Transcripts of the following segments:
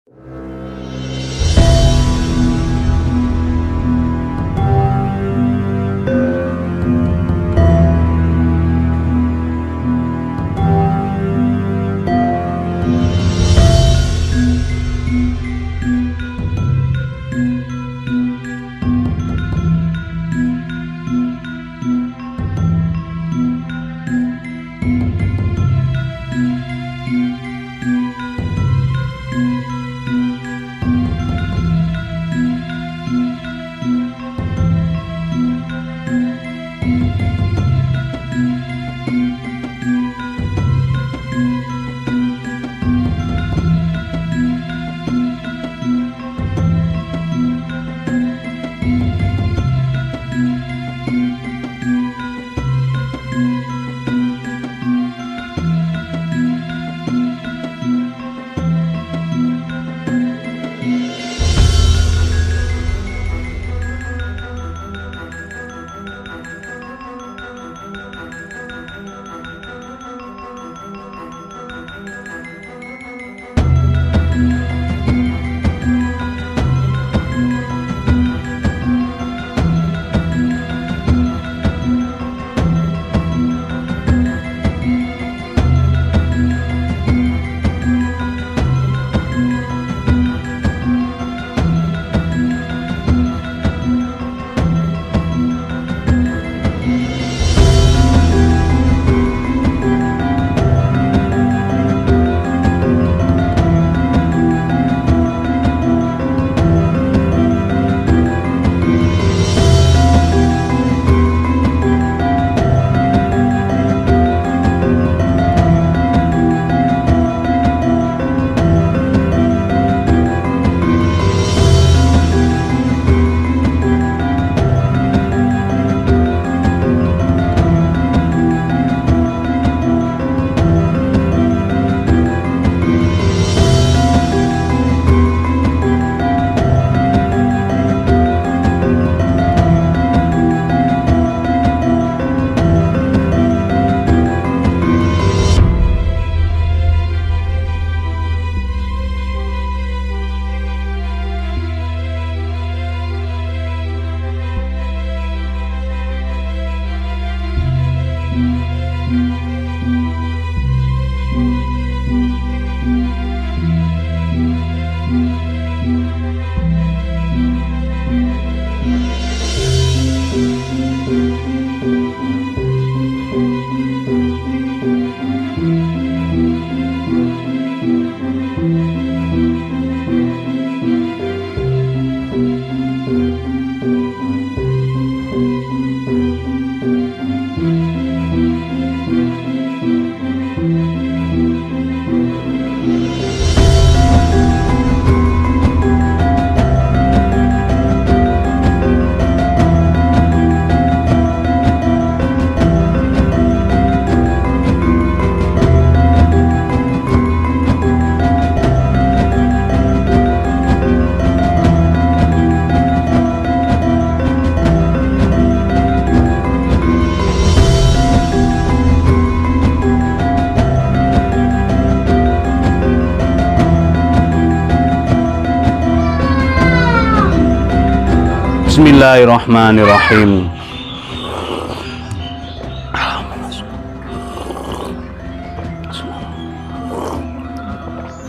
Bismillahirrahmanirrahim.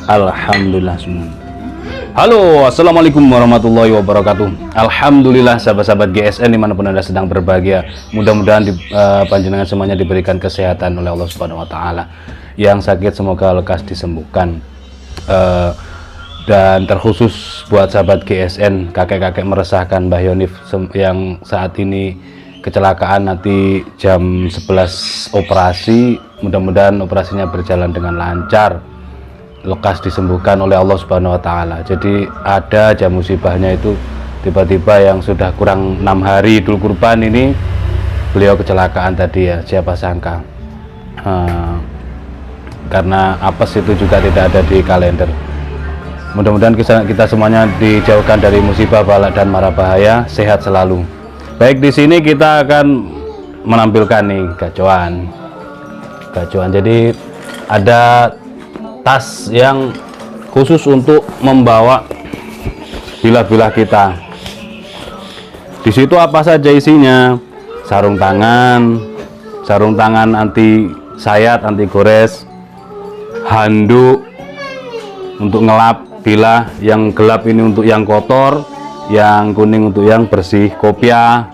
Alhamdulillah. Halo, assalamualaikum warahmatullahi wabarakatuh. Alhamdulillah sahabat-sahabat GSN dimanapun anda sedang berbahagia. Mudah-mudahan panjenengan semuanya diberikan kesehatan oleh Allah Subhanahu Wa Taala. Yang sakit semoga lekas disembuhkan. Dan terkhusus buat sahabat GSN, kakek-kakek meresahkan Mbah Yonif yang saat ini kecelakaan, nanti jam 11 operasi. Mudah-mudahan operasinya berjalan dengan lancar, lekas disembuhkan oleh Allah Subhanahu Wa Taala. Jadi ada aja musibahnya itu, tiba-tiba yang sudah kurang 6 hari Idul Kurban ini beliau kecelakaan tadi ya, siapa sangka. Karena apes itu juga tidak ada di kalender. Mudah-mudahan kita semuanya dijauhkan dari musibah, bala dan mara bahaya, sehat selalu. Baik, di sini kita akan menampilkan nih gacoan. Jadi ada tas yang khusus untuk membawa bilah-bilah kita. Di situ apa saja isinya? Sarung tangan anti sayat, anti gores, handuk untuk ngelap bilah, yang gelap ini untuk yang kotor, yang kuning untuk yang bersih, kopiah.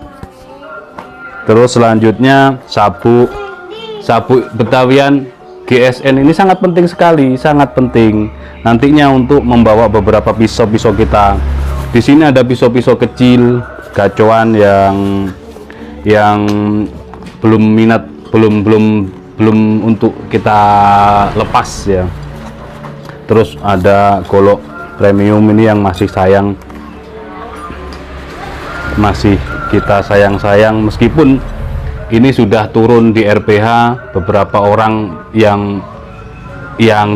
Terus selanjutnya sabuk Betawian GSN ini sangat penting sekali, sangat penting nantinya untuk membawa beberapa pisau-pisau kita. Di sini ada pisau-pisau kecil gacoan yang belum untuk kita lepas ya. Terus ada golok premium ini yang masih kita sayang meskipun ini sudah turun di RPH. Beberapa orang yang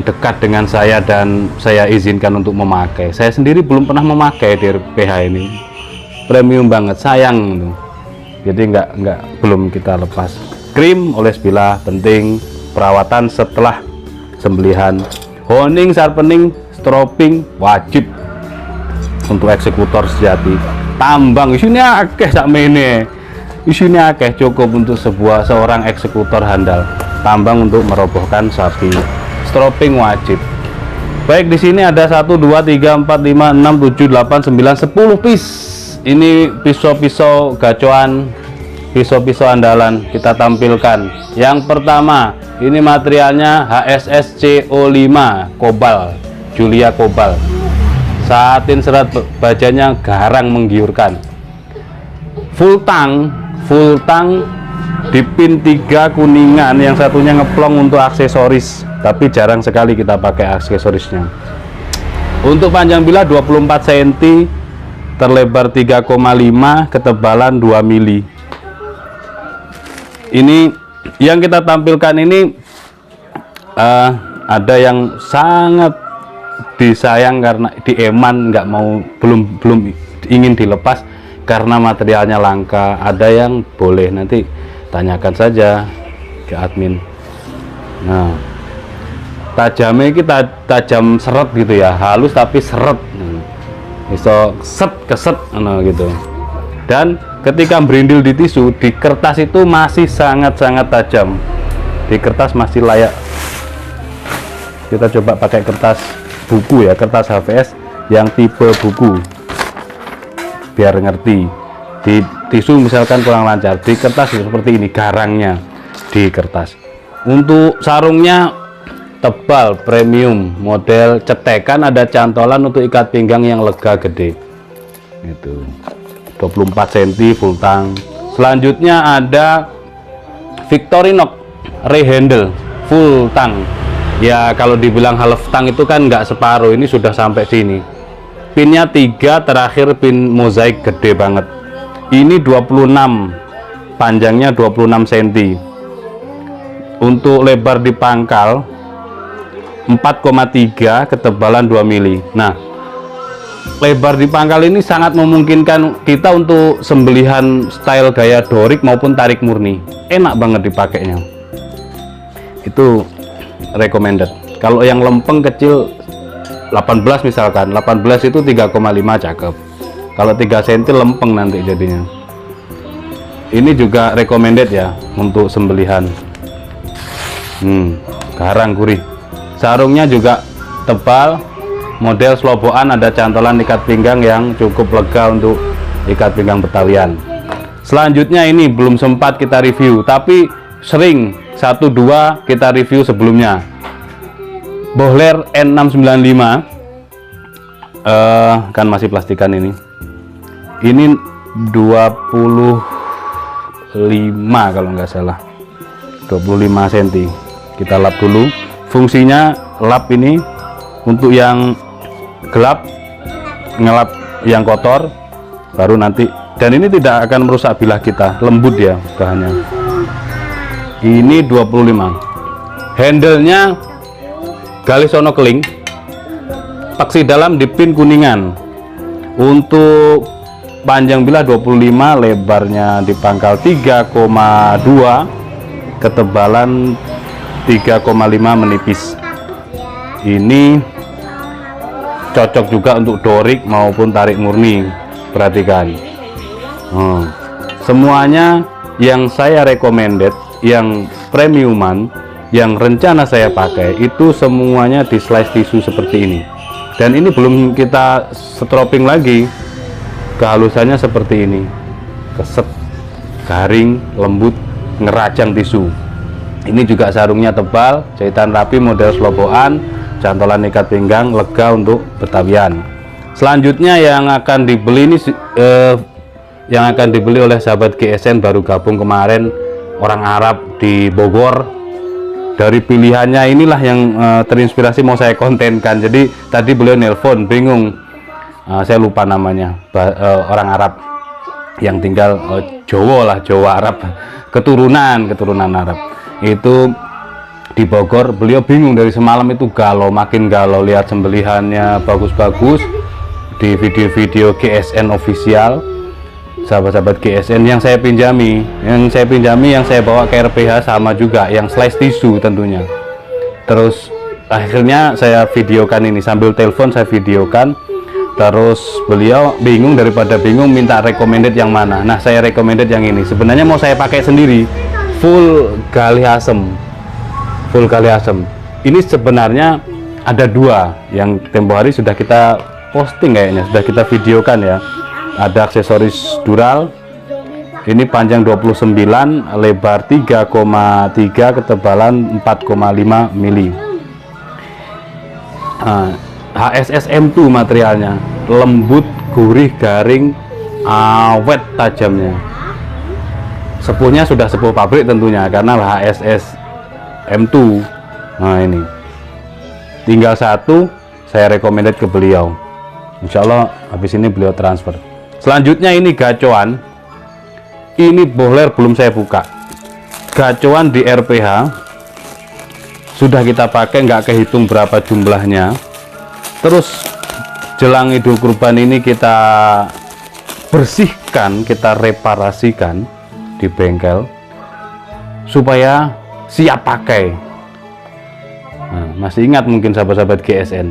dekat dengan saya dan saya izinkan untuk memakai. Saya sendiri belum pernah memakai di RPH ini. Premium banget, sayang. Jadi belum kita lepas. Krim, oles bilah penting, perawatan setelah sembelihan, honing, sharpening, stropping wajib untuk eksekutor sejati. Tambang isinya akeh sakmene. Isinya akeh, cukup untuk seorang eksekutor handal. Tambang untuk merobohkan sapi. Stropping wajib. Baik, di sini ada 1 2 3 4 5 6 7 8 9 10 piece. Ini pisau-pisau gacoan, pisau-pisau andalan kita tampilkan. Yang pertama, ini materialnya HSS CO5 kobal, Julia kobal. Satin serat bajanya garang menggiurkan. Full tang di pin 3 kuningan, yang satunya ngeplong untuk aksesoris, tapi jarang sekali kita pakai aksesorisnya. Untuk panjang bilah 24 cm, terlebar 3,5, ketebalan 2 mili. Ini yang kita tampilkan ini ada yang sangat disayang karena dieman, belum ingin dilepas karena materialnya langka. Ada yang boleh, nanti tanyakan saja ke admin. Nah, tajamnya kita tajam seret gitu ya, halus tapi seret, bisa keset gitu. Dan ketika berindil di tisu, di kertas itu masih sangat-sangat tajam. Di kertas masih layak. Kita coba pakai kertas buku ya, kertas HVS yang tipe buku, biar ngerti. Di tisu misalkan kurang lancar, di kertas seperti ini garangnya di kertas. Untuk sarungnya tebal, premium, model cetekan, ada cantolan untuk ikat pinggang yang lega gede. Itu 24 cm full tang. Selanjutnya ada Victorinox rehandle full tang. Ya kalau dibilang half tang itu kan nggak separuh, ini sudah sampai sini. Pinnya 3, terakhir pin mozaik gede banget. Ini 26, panjangnya 26 cm. Untuk lebar di pangkal 4,3, ketebalan 2 mili. Nah, lebar di pangkal ini sangat memungkinkan kita untuk sembelihan style gaya dorik maupun tarik murni. Enak banget dipakainya. Itu recommended. Kalau yang lempeng kecil 18 misalkan, 18 itu 3,5 cakep. Kalau 3 cm lempeng nanti jadinya. Ini juga recommended ya untuk sembelihan. Garang gurih. Sarungnya juga tebal, model sloboan, ada cantolan ikat pinggang yang cukup lega untuk ikat pinggang Betawian. Selanjutnya ini belum sempat kita review, tapi sering 1-2 kita review sebelumnya. Bohler N695 kan masih plastikan ini. Ini 25 kalau nggak salah, 25 cm. Kita lap dulu. Fungsinya lap ini untuk yang gelap, ngelap yang kotor, baru nanti. Dan ini tidak akan merusak bilah kita, lembut ya bahannya. Ini 25. Handle-nya Galisono keling, paksi dalam di pin kuningan. Untuk panjang bilah 25, lebarnya di pangkal 3,2, ketebalan 3,5 menipis. Ini cocok juga untuk dorik maupun tarik murni. Perhatikan, semuanya yang saya recommended, yang premiuman, yang rencana saya pakai itu semuanya di slice tisu seperti ini. Dan ini belum kita stropping lagi, kehalusannya seperti ini, keset, garing, lembut, ngerajang tisu. Ini juga sarungnya tebal, jahitan rapi, model sloboan, cantolan ikat pinggang, lega untuk betawian. Selanjutnya yang akan dibeli ini yang akan dibeli oleh sahabat GSN baru gabung kemarin, orang Arab di Bogor. Dari pilihannya inilah yang terinspirasi mau saya kontenkan. Jadi tadi beliau nelpon, bingung, saya lupa namanya, orang Arab yang tinggal Jawa Arab, keturunan Arab itu di Bogor. Beliau bingung dari semalam itu, galau, makin galau, lihat sembelihannya bagus-bagus di video-video GSN official, sahabat-sahabat GSN yang saya pinjami, yang saya bawa ke RPH sama juga, yang slice tisu tentunya. Terus akhirnya saya videokan ini, sambil telepon saya videokan. Terus beliau bingung, daripada bingung minta recommended yang mana. Nah, saya recommended yang ini. Sebenarnya mau saya pakai sendiri, full galih asem. Ini sebenarnya ada dua yang tempo hari sudah kita posting, kayaknya sudah kita videokan ya. Ada aksesoris dural, ini panjang 29, lebar 3,3, ketebalan 4,5 mili. HSS M2 materialnya, lembut, gurih, garing, awet tajamnya. Sepuhnya sudah sepuh pabrik tentunya, karena HSS M2. Nah, ini tinggal satu saya recommended ke beliau. Insya Allah habis ini beliau transfer. Selanjutnya ini gacoan, ini bohler belum saya buka. Gacoan di RPH sudah kita pakai, nggak kehitung berapa jumlahnya. Terus jelang Idul Kurban ini kita bersihkan, kita reparasikan di bengkel supaya siap pakai. Nah, masih ingat mungkin sahabat-sahabat GSN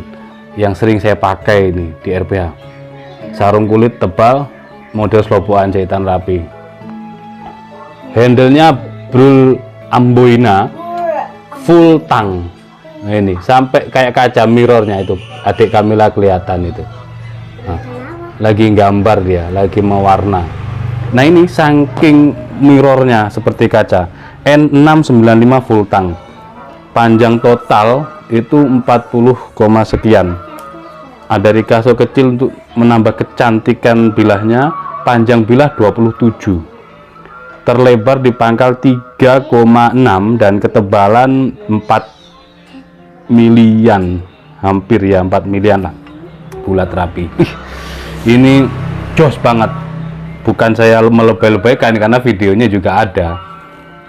yang sering saya pakai ini di RPH. Sarung kulit tebal, model sloboan, jahitan rapi. Handle-nya Brul Amboina full tang. Nah, ini sampai kayak kaca mirrornya itu, adik Kamila kelihatan itu. Nah, lagi gambar dia, lagi mewarna. Nah, ini saking mirrornya seperti kaca. N695 full tang. Panjang total itu 40, sekian. Ada rikaso kecil untuk menambah kecantikan bilahnya. Panjang bilah 27, terlebar di pangkal 3,6 dan ketebalan 4 milian, hampir ya 4 milian lah, bulat rapi. Ini jos banget, bukan saya melebay-lebaykan karena videonya juga ada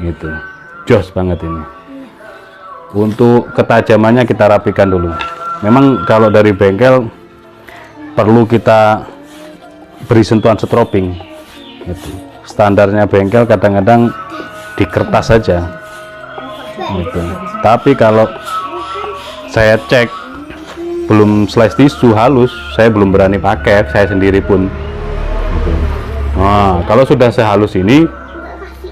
gitu. Jos banget ini. Untuk ketajamannya kita rapikan dulu. Memang kalau dari bengkel perlu kita beri sentuhan stropping gitu. Standarnya bengkel kadang-kadang di kertas saja gitu. Tapi kalau saya cek belum slice tisu halus, saya belum berani pakai, saya sendiri pun gitu. Nah, kalau sudah sehalus ini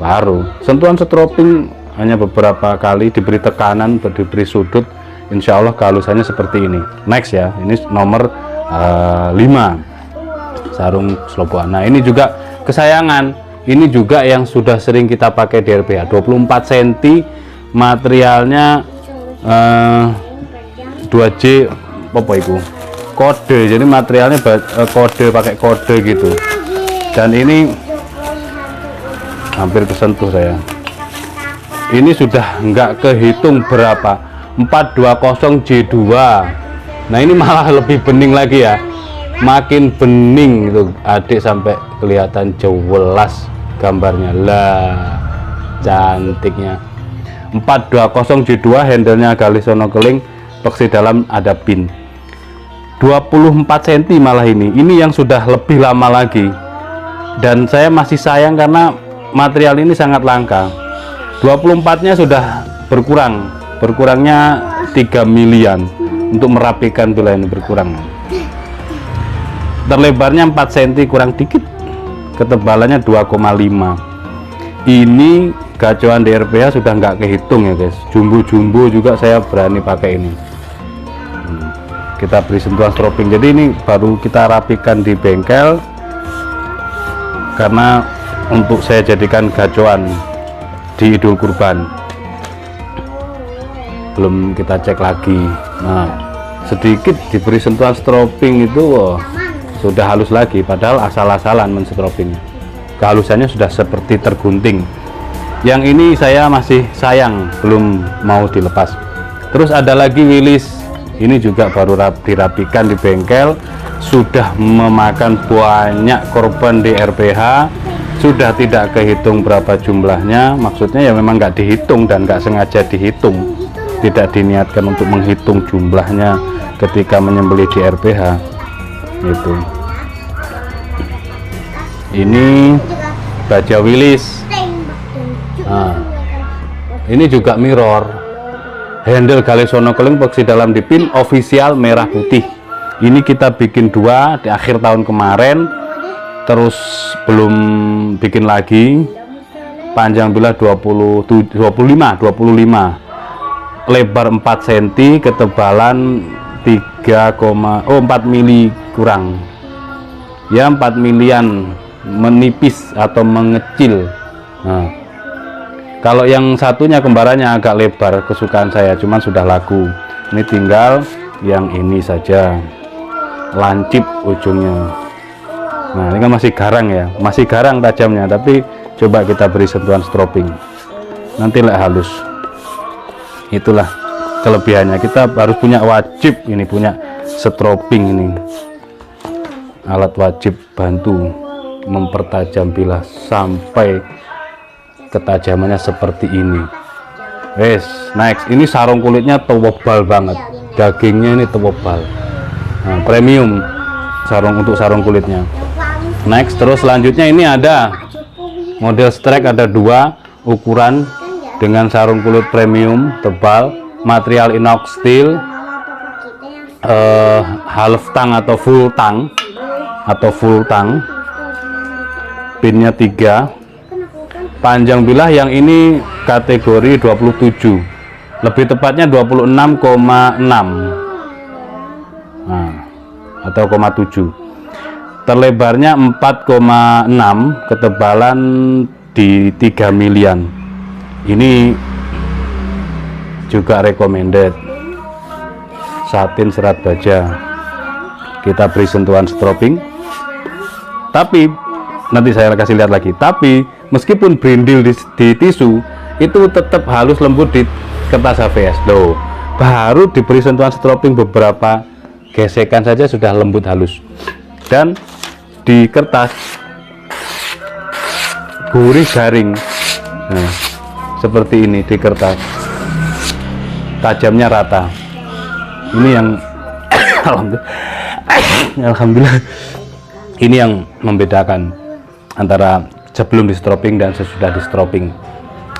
baru sentuhan stropping, hanya beberapa kali diberi tekanan, diberi sudut, insya Allah kehalusannya seperti ini. Next ya, ini nomor 5, sarung sloboan. Nah, ini juga kesayangan, ini juga yang sudah sering kita pakai di RPH, 24 cm, materialnya 2J apa itu, kode, jadi materialnya kode, pakai kode gitu. Dan ini hampir kesentuh saya, ini sudah nggak kehitung berapa, 420 J2. Nah, ini malah lebih bening lagi ya, makin bening itu adik, sampai kelihatan jelas gambarnya lah, cantiknya. 420 J2, handlenya galih sono keling, peksi dalam ada pin. 24 cm malah ini yang sudah lebih lama lagi, dan saya masih sayang karena material ini sangat langka. 24-nya sudah berkurangnya 3 milian untuk merapikan bila ini berkurang. terlebarnya 4 cm kurang dikit, ketebalannya 2,5. Ini gacoan di RPH sudah nggak kehitung ya guys, jumbo-jumbo juga saya berani pakai ini. Kita beri sentuhan stropping, jadi ini baru kita rapikan di bengkel karena untuk saya jadikan gacoan di Idul Kurban. Belum kita cek lagi. Nah, sedikit diberi sentuhan stropping itu sudah halus lagi, padahal asal-asalan menstropping. Kehalusannya sudah seperti tergunting. Yang ini saya masih sayang belum mau dilepas. Terus ada lagi Willis, ini juga baru dirapikan di bengkel, sudah memakan banyak korban di RPH, sudah tidak kehitung berapa jumlahnya. Maksudnya ya memang nggak dihitung dan nggak sengaja dihitung, tidak diniatkan untuk menghitung jumlahnya ketika menyembelih di RPH itu. Ini baja Willis. Nah, ini juga mirror, handle Galesono Keling epoxy dalam dipin official merah putih. Ini kita bikin 2 di akhir tahun kemarin, terus belum bikin lagi. Panjang bilah 25, lebar 4 cm, ketebalan 4 mili kurang ya, 4 milian, menipis atau mengecil. Nah, kalau yang satunya kembarannya agak lebar, kesukaan saya, cuman sudah laku. Ini tinggal yang ini saja, lancip ujungnya. Nah, ini kan masih garang ya, masih garang tajamnya, tapi coba kita beri sentuhan stropping, nanti lah halus. Itulah kelebihannya, kita harus punya wajib ini, punya stropping ini, alat wajib bantu mempertajam bilah sampai ketajamannya seperti ini. Next, ini sarung kulitnya tebal banget, dagingnya ini tebal. Nah, premium untuk sarung kulitnya. Next, terus selanjutnya ini ada model strike, ada 2 ukuran dengan sarung kulit premium tebal, material inox steel, half tang atau full tang, pinnya 3. Panjang bilah yang ini kategori 27, lebih tepatnya 26,6 atau 0,7. Terlebarnya 4,6, ketebalan di 3 milian. Ini juga recommended, satin serat baja. Kita beri sentuhan stropping, tapi nanti saya kasih lihat lagi. Tapi meskipun brindil di tisu, itu tetap halus lembut di kertas HVS. Loh, baru diberi sentuhan stropping beberapa gesekan saja sudah lembut halus, dan di kertas gurih garing. Nah, seperti ini di kertas, tajamnya rata. Ini yang alhamdulillah, ini yang membedakan antara sebelum di stropping dan sesudah di stropping.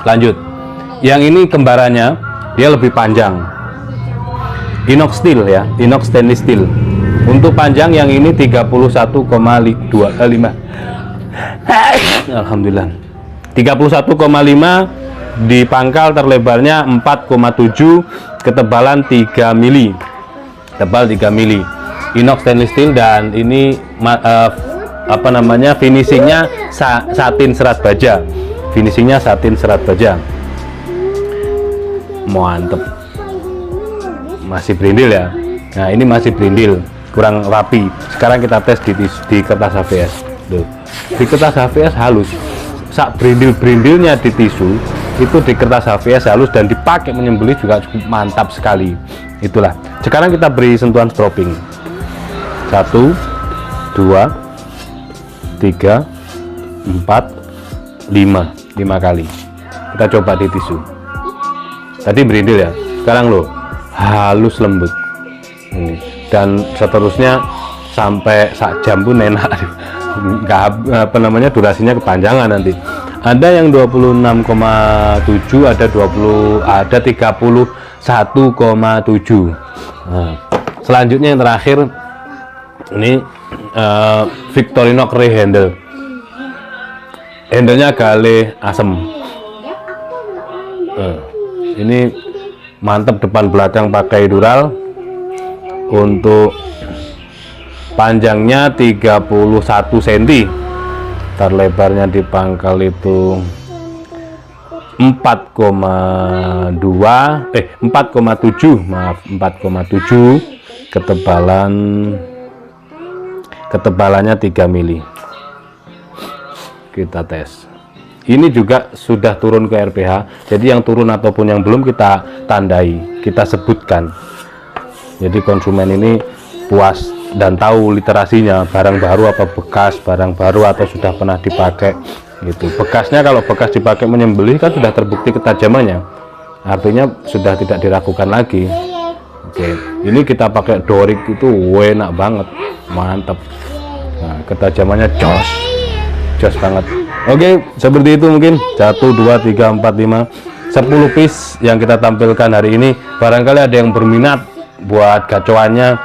Lanjut, yang ini kembarannya, dia lebih panjang, inox steel ya, inox stainless steel. Untuk panjang yang ini 31,5 alhamdulillah, 31,5 di pangkal, terlebarnya 4,7, ketebalan 3 mili, tebal 3 mili, inox stainless steel. Dan ini finishingnya satin serat baja, mantep. Masih berindil ya. Nah, ini masih berindil, kurang rapi. Sekarang kita tes di kertas HVS. Duh, di kertas HVS halus, sak berindilnya di tisu itu di kertas HVS halus, dan dipakai menyembelih juga cukup mantap sekali. Itulah, sekarang kita beri sentuhan stropping. 1, 2, 3, 4, 5 kali. Kita coba di tisu. Tadi berindil ya, sekarang loh halus lembut ini. Dan seterusnya sampai sak jam pun enak. Nggak durasinya kepanjangan nanti. Ada yang 26,7, ada 31,7. Nah, selanjutnya yang terakhir Ini Victorinox Ray handle. Handlenya gale asem. Ini mantap, depan belakang pakai dural. Untuk panjangnya 31 cm, terlebarnya di pangkal itu 4,7, ketebalannya 3 mili. Kita tes. Ini juga sudah turun ke RPH, jadi yang turun ataupun yang belum kita tandai, kita sebutkan. Jadi konsumen ini puas dan tahu literasinya, barang baru apa bekas, barang baru atau sudah pernah dipakai gitu. Bekasnya, kalau bekas dipakai menyembelih kan sudah terbukti ketajamannya, artinya sudah tidak diragukan lagi. Oke, ini kita pakai Dorik itu enak banget, mantap. Nah, ketajamannya jos banget. Oke, seperti itu mungkin 1, 2, 3, 4, 5, 10 piece yang kita tampilkan hari ini. Barangkali ada yang berminat buat gacoannya,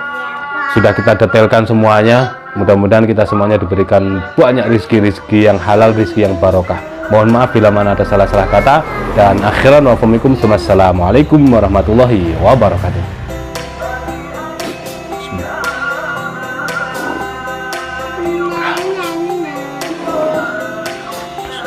sudah kita detailkan semuanya. Mudah-mudahan kita semuanya diberikan banyak rizki yang halal, rizki yang barokah. Mohon maaf bila mana ada salah-salah kata, dan akhiran wassalamualaikum warahmatullahi wabarakatuh.